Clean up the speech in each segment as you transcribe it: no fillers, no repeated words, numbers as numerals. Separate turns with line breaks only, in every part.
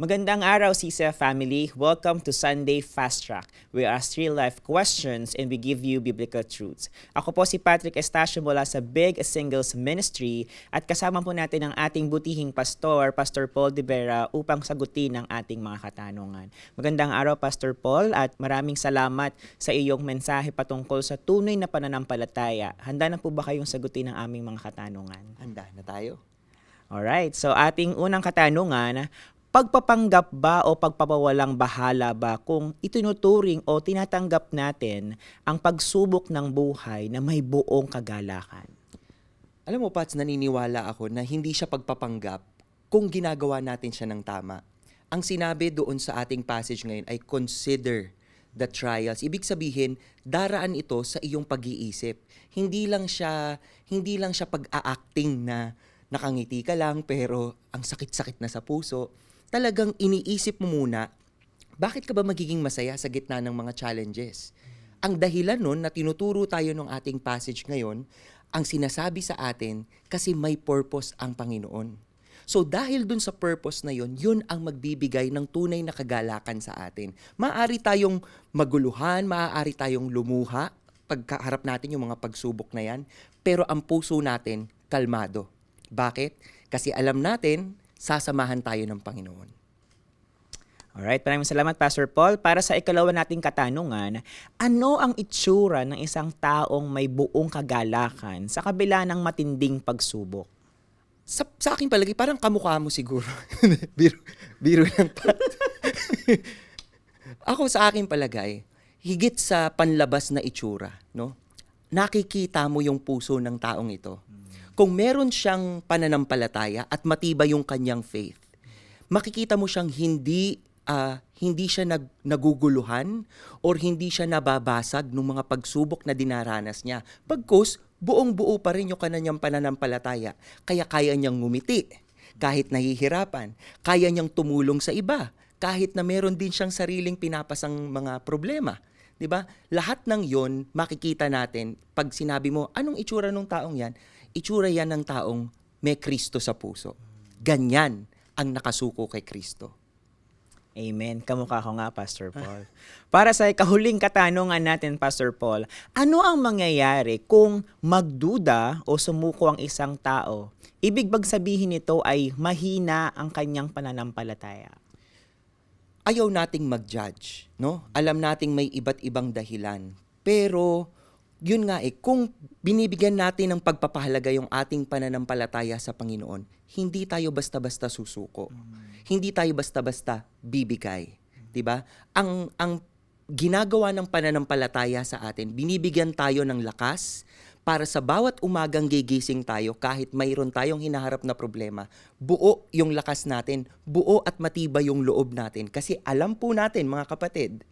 Magandang araw, CCF family. Welcome to Sunday Fast Track. We ask real-life questions and we give you biblical truths. Ako po si Patrick Estacio mula sa Big Singles Ministry at kasama po natin ang ating butihing pastor, Pastor Paul De Vera, upang sagutin ang ating mga katanungan. Magandang araw, Pastor Paul, at maraming salamat sa iyong mensahe patungkol sa tunay na pananampalataya. Handa na po ba kayong sagutin ang aming mga katanungan?
Handa na tayo.
Alright, so ating unang katanungan, pagpapanggap ba o pagpapawalang bahala ba kung itinuturing o tinatanggap natin ang pagsubok ng buhay na may buong kagalakan?
Alam mo, Pats, naniniwala ako na hindi siya pagpapanggap kung ginagawa natin siya ng tama. Ang sinabi doon sa ating passage ngayon ay consider the trials. Ibig sabihin, daraan ito sa iyong pag-iisip. Hindi lang siya pag-a-acting na nakangiti ka lang pero ang sakit-sakit na sa puso. Talagang iniisip mo muna, bakit ka ba magiging masaya sa gitna ng mga challenges? Ang dahilan nun na tinuturo tayo ng ating passage ngayon, ang sinasabi sa atin kasi may purpose ang Panginoon. So dahil dun sa purpose na yun ang magbibigay ng tunay na kagalakan sa atin. Maaari tayong maguluhan, maaari tayong lumuha pagkaharap natin yung mga pagsubok na yan, pero ang puso natin kalmado. Bakit? Kasi alam natin, sasamahan tayo ng Panginoon.
Alright, maraming salamat, Pastor Paul. Para sa ikalawa nating katanungan, ano ang itsura ng isang taong may buong kagalakan sa kabila ng matinding pagsubok?
Sa aking palagay, parang kamukha mo siguro. biro lang pa. Ako sa aking palagay, higit sa panlabas na itsura, no? Nakikita mo yung puso ng taong ito. Kung meron siyang pananampalataya at matibay yung kanyang faith, makikita mo siyang hindi siya naguguluhan or hindi siya nababasag ng mga pagsubok na dinaranas niya. Pagkus, buong-buo pa rin yung kanyang pananampalataya. Kaya kaya niyang ngumiti kahit nahihirapan. Kaya niyang tumulong sa iba kahit na meron din siyang sariling pinapasang mga problema. 'Di ba? Lahat ng 'yon makikita natin pag sinabi mo, anong itsura ng taong 'yan? Itsura yan ng taong may Kristo sa puso. Ganyan ang nakasuko kay Kristo.
Amen. Kamukha ko nga, Pastor Paul. Para sa ikahuling katanungan natin, Pastor Paul, ano ang mangyayari kung magduda o sumuko ang isang tao? Ibig bang sabihin nito ay mahina ang kanyang pananampalataya?
Ayaw nating mag-judge, no? Alam nating may iba't ibang dahilan. Pero yun nga kung binibigyan natin ng pagpapahalaga yung ating pananampalataya sa Panginoon, hindi tayo basta-basta susuko. Hindi tayo basta-basta bibigay. 'Di ba? Ang ginagawa ng pananampalataya sa atin, binibigyan tayo ng lakas para sa bawat umagang gigising tayo kahit mayroon tayong hinaharap na problema, buo yung lakas natin, buo at matibay yung loob natin. Kasi alam po natin, mga kapatid,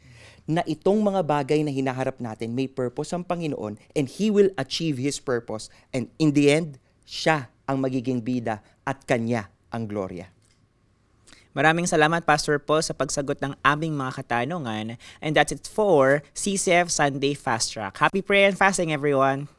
na itong mga bagay na hinaharap natin, may purpose ang Panginoon and He will achieve His purpose. And in the end, siya ang magiging bida at Kanya ang gloria.
Maraming salamat, Pastor Paul, sa pagsagot ng aming mga katanungan. And that's it for CCF Sunday Fast Track. Happy prayer and fasting, everyone!